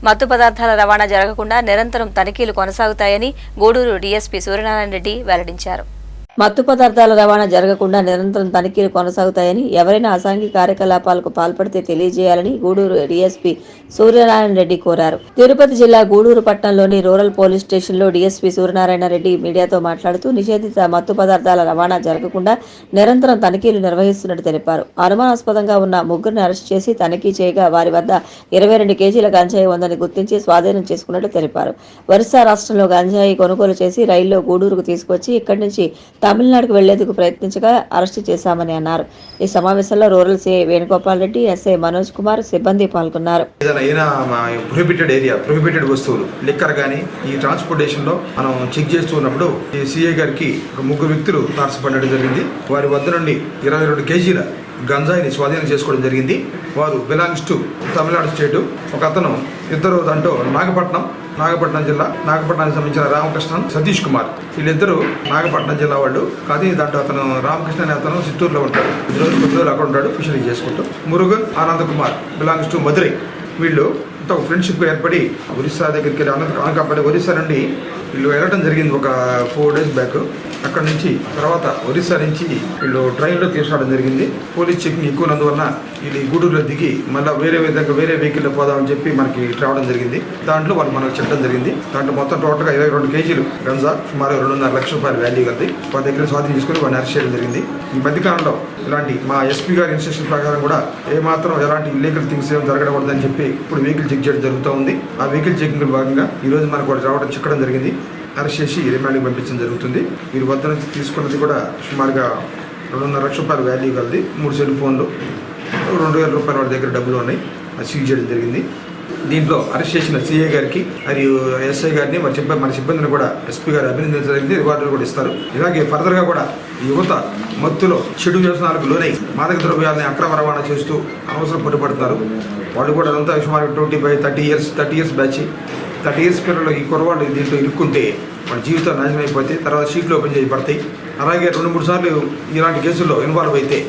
మత్తు పదార్థాల రవాణా జరగకుండా నిరంతరం తనిఖీలు కొనసాగుతాయని గూడూరు డీఎస్పీ సూర్యనారాయణ రెడ్డి వెల్లడించారు. మత్తు పదార్థాల రవాణా జరగకుండా నిరంతరం తనిఖీలు కొనసాగుతాయని, ఎవరైనా అసాంఘిక కార్యకలాపాలకు పాల్పడితే తెలియజేయాలని గూడూరు డీఎస్పీ సూర్యనారాయణ రెడ్డి కోరారు. తిరుపతి జిల్లా గూడూరు పట్టణంలోని రూరల్ పోలీస్ స్టేషన్లో డీఎస్పీ సూర్యనారాయణ రెడ్డి మీడియాతో మాట్లాడుతూ నిషేధిత మత్తు పదార్థాల రవాణా జరగకుండా నిరంతరం తనిఖీలు నిర్వహిస్తున్నట్టు తెలిపారు. అనుమానాస్పదంగా ఉన్న ముగ్గురిని అరెస్ట్ చేసి తనిఖీ చేయగా వారి వద్ద 22 కేజీల గంజాయి ఉందని గుర్తించి స్వాధీనం చేసుకున్నట్టు తెలిపారు. ఒరిస్సా రాష్ట్రంలో గంజాయి కొనుగోలు చేసి రైల్లో గూడూరుకు తీసుకొచ్చి ఇక్కడి నుంచి తమిళనాడుకు వెళ్లేందుకు ప్రయత్నించగా అరెస్టు చేశామని అన్నారు. ఈ సమావేశంలో rural CI Venugopal Reddy, SI Manoj Kumar సిబ్బంది పాల్గొన్నారు. ప్రొహిబిటెడ్ ఏరియా, ప్రొహిబిటెడ్ వస్తువులు, లిక్కర్ కానీ ఈ ట్రాన్స్పోర్టేషన్ లో మనం చెక్ చేస్తున్నప్పుడు ఈ సిఐ గారికి 3 వ్యక్తులు తారసపడడం జరిగింది. వారి వద్ద నుండి 22 కేజీల గంజాయిని స్వాధీనం చేసుకోవడం జరిగింది. వారు బిలాంగ్స్ టు తమిళనాడు స్టేటు. ఒక అతను, ఇద్దరు దాంట్లో నాగపట్నం జిల్లా, నాగపట్నానికి సంబంధించిన రామకృష్ణ, సతీష్ కుమార్, వీళ్ళిద్దరూ నాగపట్నం జిల్లా వాళ్ళు. కానీ దాంట్లో అతను రామకృష్ణ అనే అతను చిత్తూరులో ఉంటాడు. కొద్ది రోజులు అక్కడ ఉంటాడు ఫిషరీ చేసుకుంటూ. Murugan Anand Kumar belongs to Madurai. వీళ్ళు ఒక ఫ్రెండ్షిప్ ఏర్పడి ఒరిస్సా దగ్గరికి వెళ్ళి అనకాపల్లి ఒరిస్సా నుండి వీళ్ళు వెళ్ళడం జరిగింది ఒక 4 days బ్యాక్. అక్కడ నుంచి తర్వాత ఒరిస్సా నుంచి వీళ్ళు ట్రైన్లో తీసుకురావడం జరిగింది. పోలీస్ చెకింగ్ ఎక్కువ నందువలన వీళ్ళు గూడూరులో దిగి మళ్ళీ వేరే వెహికల్లో పోదామని చెప్పి మనకి రావడం జరిగింది. దాంట్లో వాళ్ళు మనకు చెప్పడం జరిగింది. దాంట్లో మొత్తం టోటల్గా 22 కేజీలు గంజా, సుమారు 2.5 లక్షల రూపాయలు వాల్యూ కలిది వాళ్ళ దగ్గర స్వాధీనం చేసుకుని వాళ్ళని అరెస్ట్ చేయడం జరిగింది. ఈ మధ్యకాలంలో ఇలాంటి మా ఎస్పీ గారి ఇన్స్ట్రక్షన్ ప్రకారం కూడా ఏమాత్రం ఎలాంటి ఇల్లీగల్ థింగ్స్ ఏం జరగకూడదని చెప్పి ఇప్పుడు వెహికల్ చెక్ చేయడం జరుగుతూ ఉంది. ఆ వెహికల్ చెకింగ్ భాగంగా ఈ రోజు మనకు రావడం చిక్కడం జరిగింది. అరెస్ట్ చేసి రిమాండ్కి పంపించడం జరుగుతుంది. వీరి వద్ద నుంచి తీసుకున్నది కూడా సుమారుగా 2.5 లక్షల రూపాయలు వాల్యూ కలిది. 3 సెల్ ఫోన్లు, 2,000 రూపాయల వాడి దగ్గర డబ్బులు ఉన్నాయి. అది సీజ్ చేయడం జరిగింది. దీంట్లో అరెస్ట్ చేసిన సిఐ గారికి మరియు ఎస్ఐ గారిని మన సిబ్బందిని కూడా ఎస్పీ గారు అభినందించడం జరిగింది. రివార్డులు కూడా ఇస్తారు. ఇలాగే ఫర్దర్గా కూడా యువత మత్తులో చెడు వ్యసనాలకు లోనై మాదక ద్రవ్యాలని అక్రమ రవాణా చేస్తూ అనవసరం పట్టుబడుతున్నారు. వాళ్ళు కూడా అదంతా సుమారు 25-30 ఇయర్స్ బ్యాచ్. 30 ఇయర్స్ పిల్లలు ఈ కురవాళ్ళు దీంట్లో ఇరుక్కుంటే వాళ్ళ జీవితాలు నాశనం అయిపోతే తర్వాత షీట్లు ఓపెన్ చేయబడతాయి. అలాగే 2-3 సార్లు ఇలాంటి కేసుల్లో ఇన్వాల్వ్ అయితే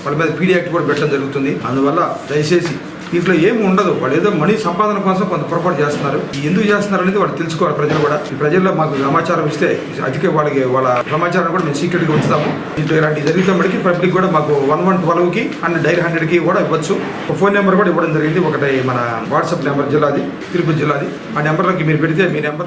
వాళ్ళ మీద పీడీ యాక్ట్ కూడా పెట్టడం జరుగుతుంది. అందువల్ల దయచేసి దీంట్లో ఏమి ఉండదు. వాళ్ళు ఏదో మనీ సంపాదన కోసం కొంత పొరపాటు చేస్తున్నారు. ఎందుకు చేస్తున్నారు అనేది వాళ్ళు తెలుసుకోవాలి. ప్రజలు కూడా ఈ ప్రజల్లో మాకు సమాచారం ఇస్తే అధిక వాళ్ళ సమాచారం కూడా మేము సీక్రెట్గా ఉంచుతాము. దీంట్లో ఇలాంటి జరిగితే పబ్లిక్ కూడా మాకు 1112కి అండ్ డైల్ 100కి కూడా ఇవ్వచ్చు. ఒక ఫోన్ నెంబర్ కూడా ఇవ్వడం జరిగింది. ఒకటి మన వాట్సాప్ నెంబర్ జిల్లాది, తిరుపతి జిల్లాది. ఆ నెంబర్లోకి మీరు పెడితే మీ నెంబర్